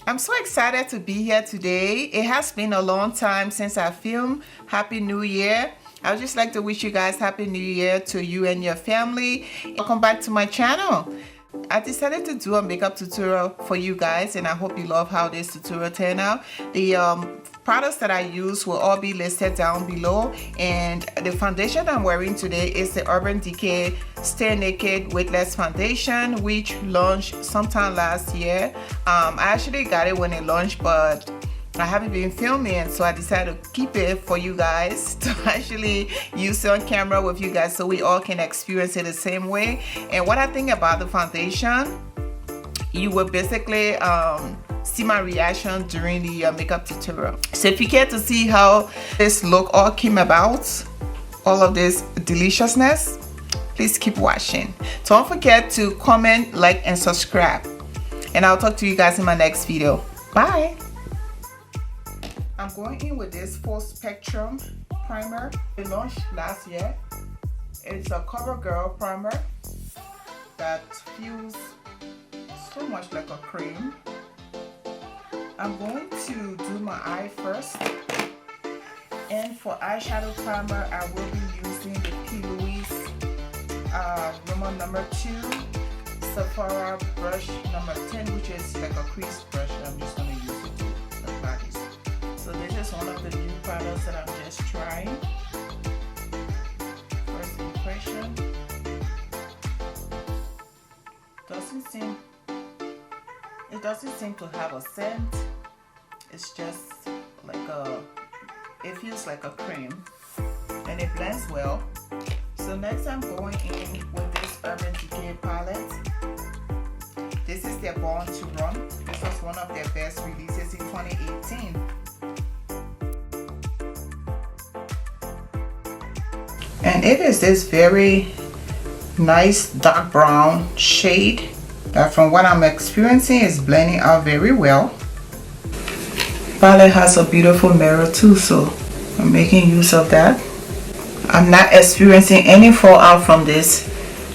I'm so excited to be here today. It has been a long time since I filmed. Happy New Year. I would just like to wish you guys Happy New Year to you and your family. Welcome back to my channel. I decided to do a makeup tutorial for you guys, and I hope you love how this tutorial turned out. The products that I use will all be listed down below, and the foundation I'm wearing today is the Urban Decay Stay Naked Weightless Foundation, which launched sometime last year. I actually got it when it launched, but I haven't been filming, so I decided to keep it for you guys to actually use it on camera with you guys so we all can experience it the same way. And what I think about the foundation, you will basically see my reaction during the makeup tutorial. So if you care to see how this look all came about, all of this deliciousness, please keep watching. Don't forget to comment, like, and subscribe. And I'll talk to you guys in my next video. Bye. I'm going in with this full spectrum primer. It launched last year. It's a COVERGIRL primer that feels so much like a cream. I'm going to do my eye first. And for eyeshadow primer, I will be using the Louise Rimmel number 2 Sephora brush number 10, which is like a crease brush. I'm just going to use it to apply this. So this is one of the new products that I'm just trying. First impression. It doesn't seem to have a scent. It's just like it feels like a cream, and it blends well. So next I'm going in with this Urban Decay palette. This is their Born to Run. This was one of their best releases in 2018. And it is this very nice dark brown shade that, from what I'm experiencing, is blending out very well. Palette has a beautiful mirror too, so I'm making use of that. I'm not experiencing any fallout from this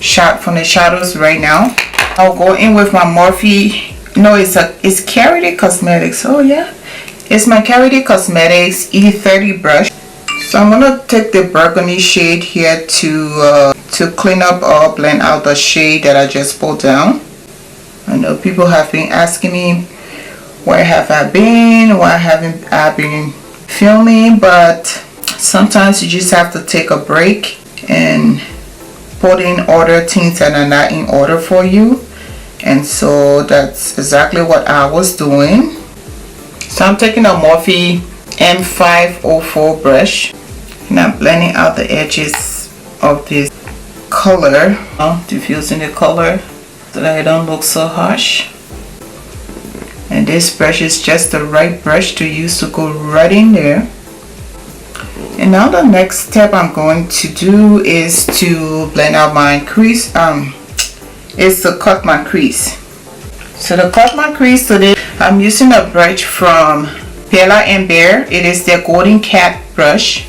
shot from the shadows right now. I'll go in with my Morphe. No, it's Carity Cosmetics. Oh yeah, it's my Carity Cosmetics E30 brush. So I'm gonna take the burgundy shade here to clean up or blend out the shade that I just pulled down. I know people have been asking me where have I been, why haven't I been filming, but sometimes you just have to take a break and put in order things that are not in order for you. And so that's exactly what I was doing. So I'm taking a Morphe M504 brush, and I'm blending out the edges of this color, diffusing the color so that it don't look so harsh. And this brush is just the right brush to use to go right in there. And now the next step I'm going to do is to blend out my crease. Is to cut my crease. So to cut my crease today, I'm using a brush from Bella & Bear. It is their Golden Cat brush.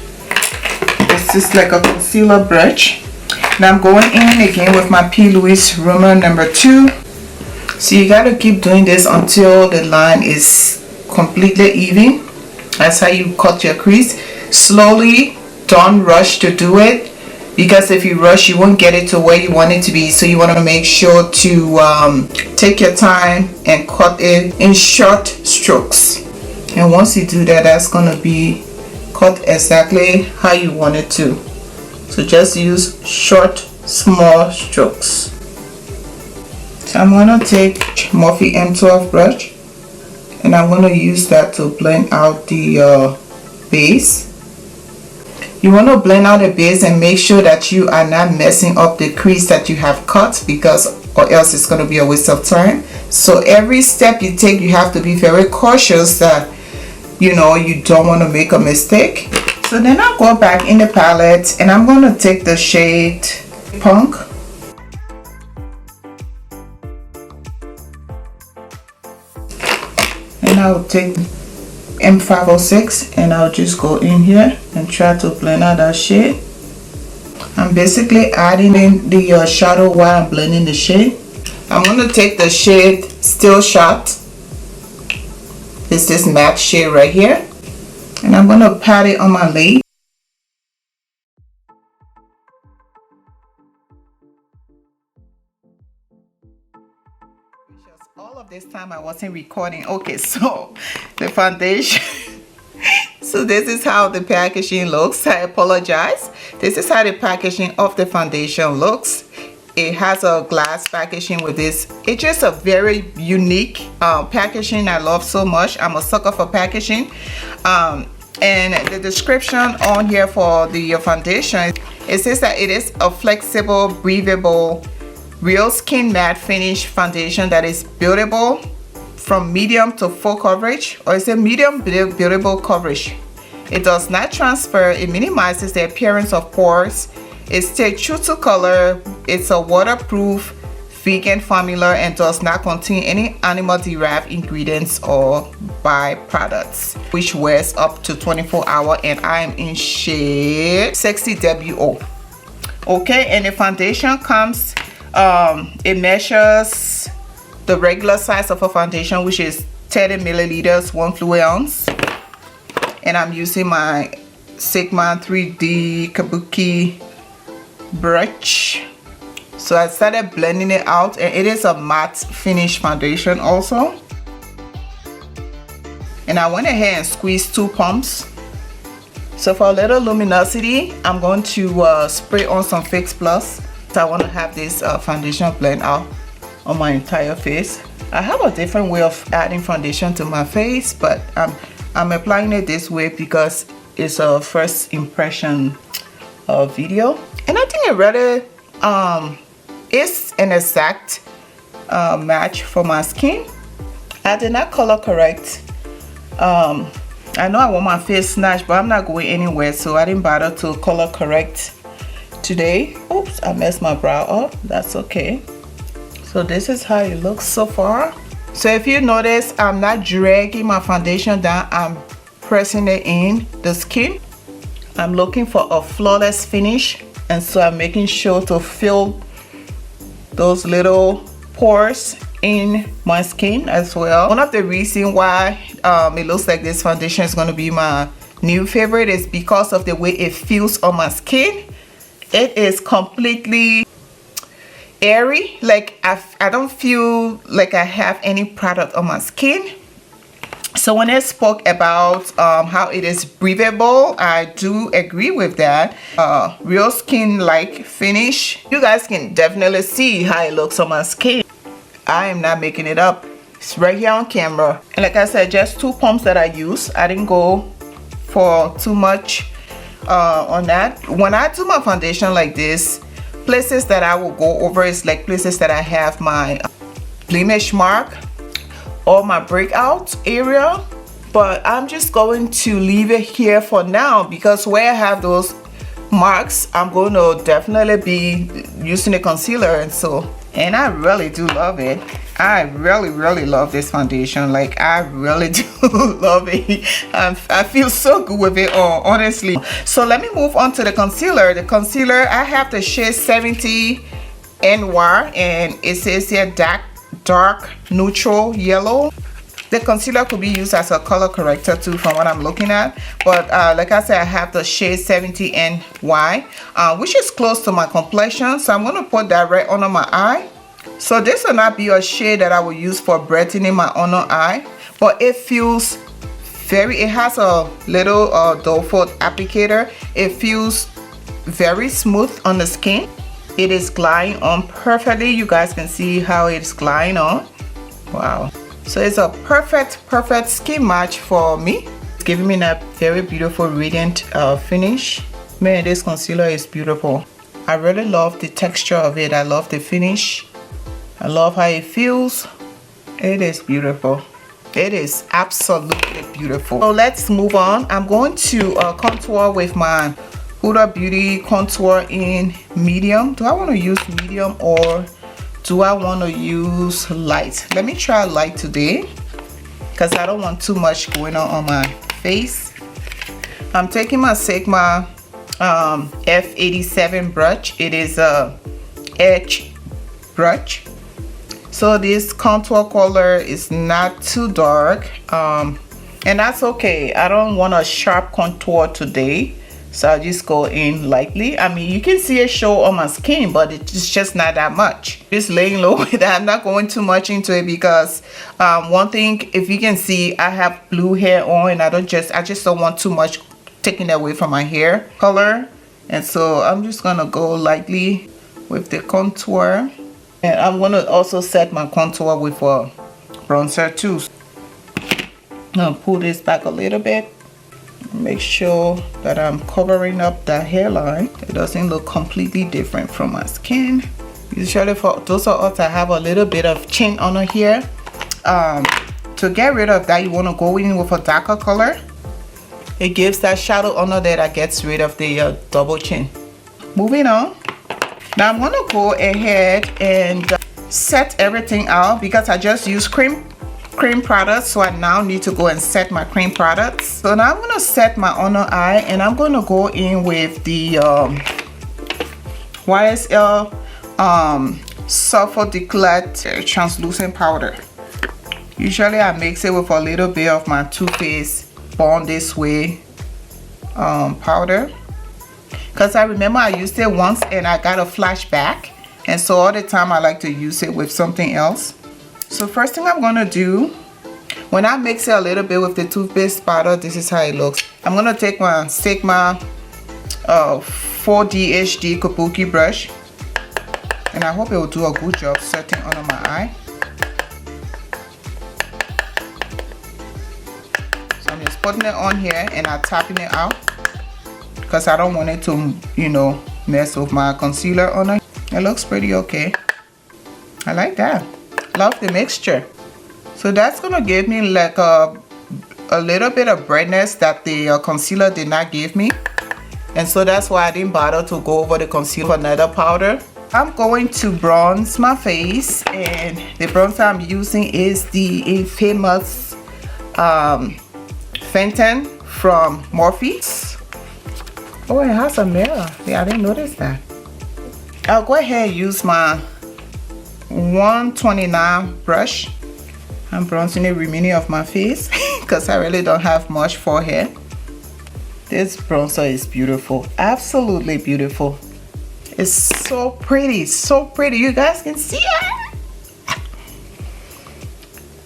This is like a concealer brush. And I'm going in again with my Louise Rimmel number 2. So you gotta keep doing this until the line is completely even. That's how you cut your crease. Slowly, don't rush to do it, because if you rush, you won't get it to where you want it to be. So you want to make sure to take your time and cut it in short strokes. And once you do that, that's gonna be cut exactly how you want it to. So just use short, small strokes. So I'm gonna take Morphe M12 brush, and I'm gonna use that to blend out the base. You want to blend out the base and make sure that you are not messing up the crease that you have cut, because or else it's going to be a waste of time. So every step you take, you have to be very cautious that you don't want to make a mistake. So then I'll go back in the palette, and I'm going to take the shade Punk. And I'll take M506, and I'll just go in here and try to blend out that shade. I'm basically adding in the shadow while I'm blending the shade. I'm going to take the shade Still Shot, It's this matte shade right here. And I'm going to pat it on my lid. All of this time I wasn't recording. Okay, so the foundation. So this is how the packaging looks. I apologize. This is how the packaging of the foundation looks. It has a glass packaging with this. It's just a very unique packaging I love so much. I'm a sucker for packaging. And the description on here for the foundation, it says that it is a flexible, breathable, real skin matte finish foundation that is buildable from medium to full coverage, or it's a medium buildable coverage. It does not transfer. It minimizes the appearance of pores. It stays true to color. It's a waterproof vegan formula and does not contain any animal derived ingredients or byproducts, which wears up to 24 hours, and I am in shade 60 WO. Okay, and the foundation comes, it measures the regular size of a foundation, which is 30 milliliters, 1 fluid ounce. And I'm using my Sigma 3D Kabuki brush. So I started blending it out, and it is a matte finish foundation also. And I went ahead and squeezed 2 pumps. So for a little luminosity, I'm going to spray on some Fix Plus. So I want to have this foundation blend out on my entire face. I have a different way of adding foundation to my face, but I'm applying it this way because it's a first impression video. And I think it really is an exact match for my skin. I did not color correct. I know I want my face snatched, but I'm not going anywhere, so I didn't bother to color correct today. Oops, I messed my brow up. That's okay. So this is how it looks so far. So if you notice, I'm not dragging my foundation down. I'm pressing it in the skin. I'm looking for a flawless finish, and so I'm making sure to fill those little pores in my skin as well. One of the reasons why it looks like this foundation is going to be my new favorite is because of the way it feels on my skin. It is completely airy. Like I don't feel like I have any product on my skin. So when I spoke about how it is breathable, I do agree with that. Real skin like finish. You guys can definitely see how it looks on my skin. I am not making it up. It's right here on camera. And like I said, just 2 pumps that I use. I didn't go for too much on that. When I do my foundation like this, places that I will go over is like places that I have my blemish mark or my breakout area, but I'm just going to leave it here for now because where I have those marks, I'm going to definitely be using a concealer, and I really do love it. I really love this foundation. Like I really do love it. I feel so good with it, honestly. So let me move on to the concealer. The concealer, I have the shade 70 Noir, and it says here dark neutral yellow. The concealer could be used as a color corrector too from what I'm looking at, but like I said, I have the shade 70 NY, which is close to my complexion, so I'm going to put that right under my eye. So this will not be a shade that I will use for brightening my under eye, but it feels it has a little doe foot applicator. It feels very smooth on the skin. It is gliding on perfectly. You guys can see how it's gliding on. Wow. So it's a perfect skin match for me. It's giving me that very beautiful radiant finish. Man, this concealer is beautiful. I really love the texture of it. I love the finish. I love how it feels. It is beautiful. It is absolutely beautiful. So let's move on. I'm going to contour with my Huda Beauty contour in medium. Do I want to use medium or do I want to use light? Let me try light today because I don't want too much going on my face. I'm taking my Sigma F87 brush. It is a edge brush. So this contour color is not too dark, and that's okay. I don't want a sharp contour today, so I'll just go in lightly. I mean, you can see it show on my skin, but it's just not that much. Just laying low with that. I'm not going too much into it because one thing, if you can see, I have blue hair on, and I just don't want too much taking away from my hair color. And so I'm just gonna go lightly with the contour, and I'm gonna also set my contour with a bronzer too. I'm gonna pull this back a little bit, make sure that I'm covering up that hairline. It doesn't look completely different from my skin. Usually for those of us that have a little bit of chin under here, to get rid of that, you want to go in with a darker color. It gives that shadow under there that gets rid of the double chin. Moving on. Now I'm gonna go ahead and set everything out because I just used cream products, so I now need to go and set my cream products. So now I'm gonna set my under eye, and I'm gonna go in with the YSL Sulfur Decay translucent powder. Usually I mix it with a little bit of my Too Faced Born This Way powder, because I remember I used it once and I got a flashback, and so all the time I like to use it with something else. So first thing I'm gonna do, when I mix it a little bit with the toothpaste powder, this is how it looks. I'm gonna take my Sigma 4D HD Kabuki brush, and I hope it will do a good job setting under my eye. So I'm just putting it on here and I'm tapping it out because I don't want it to, you know, mess with my concealer on it. It looks pretty okay. I like that. Love the mixture. So that's gonna give me like a little bit of brightness that the concealer did not give me, and so that's why I didn't bother to go over the concealer with another powder. I'm going to bronze my face, and the bronzer I'm using is the famous Phantom from Morphe. Oh, it has a mirror. Yeah, I didn't notice that. I'll go ahead and use my 129 brush. I'm bronzing the remaining of my face because I really don't have much forehead. This bronzer is beautiful, absolutely beautiful. It's so pretty, so pretty. You guys can see it.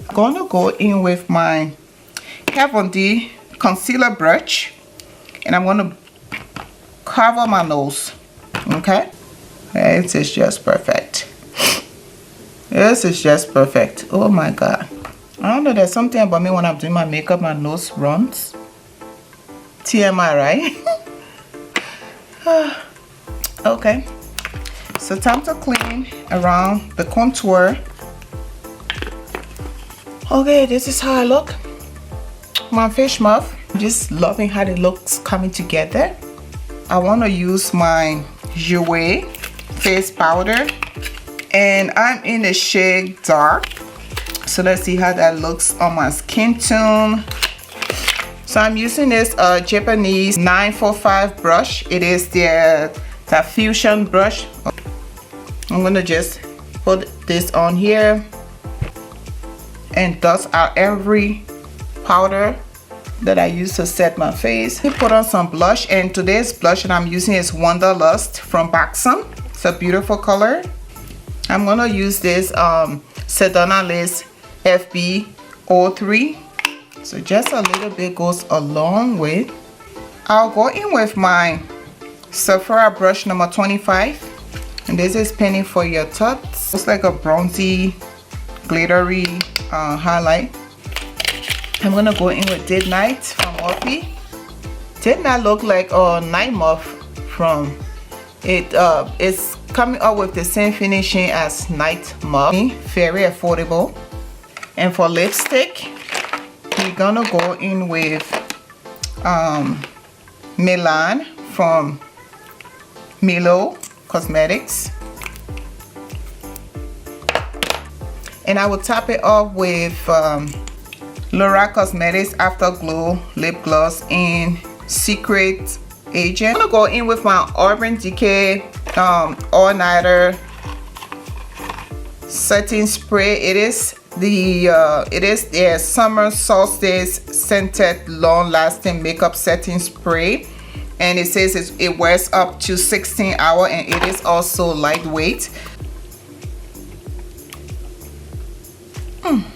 I'm gonna go in with my Kat D concealer brush, and I'm gonna cover my nose. Okay, this is just perfect. This is just perfect. Oh my god, I don't know, there's something about me when I'm doing my makeup, my nose runs. TMI, right? Okay, so time to clean around the contour. Okay, this is how I look. My fish mouth. I'm just loving how it looks coming together. I want to use my JOUER face powder, and I'm in the shade dark. So let's see how that looks on my skin tone. So I'm using this Japanese 945 brush. It is that fusion brush. I'm gonna just put this on here and dust out every powder that I use to set my face. I put on some blush, and today's blush that I'm using is Wanderlust from Baxam. It's a beautiful color. I'm gonna use this Sedona Lace FB03. So just a little bit goes a long way. I'll go in with my Sephora brush number 25, and this is Penny for Your Tots. It's like a bronzy, glittery highlight. I'm gonna go in with Did Night from Morphe. Did not look like a night muff from it. It's coming up with the same finishing as Night Muff. Very affordable. And for lipstick, we're gonna go in with Milan from Mellow Cosmetics, and I will top it off with LORAC Cosmetics Afterglow Lip Gloss in Secret Agent. I'm gonna go in with my Urban Decay All Nighter setting spray. It is the summer solstice scented long-lasting makeup setting spray, and it says it wears up to 16 hours, and it is also lightweight.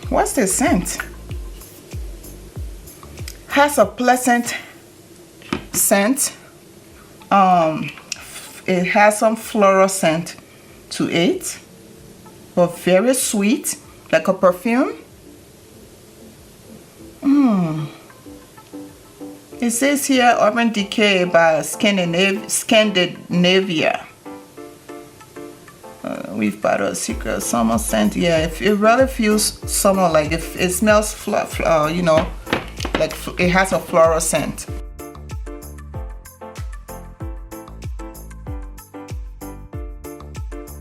What's the scent? Has a pleasant scent. It has some floral scent to it, but very sweet, like a perfume. It says here Urban Decay by Scandinavia. We've got a secret summer scent. Yeah, it really feels summer, like if it smells you know, like it has a floral scent.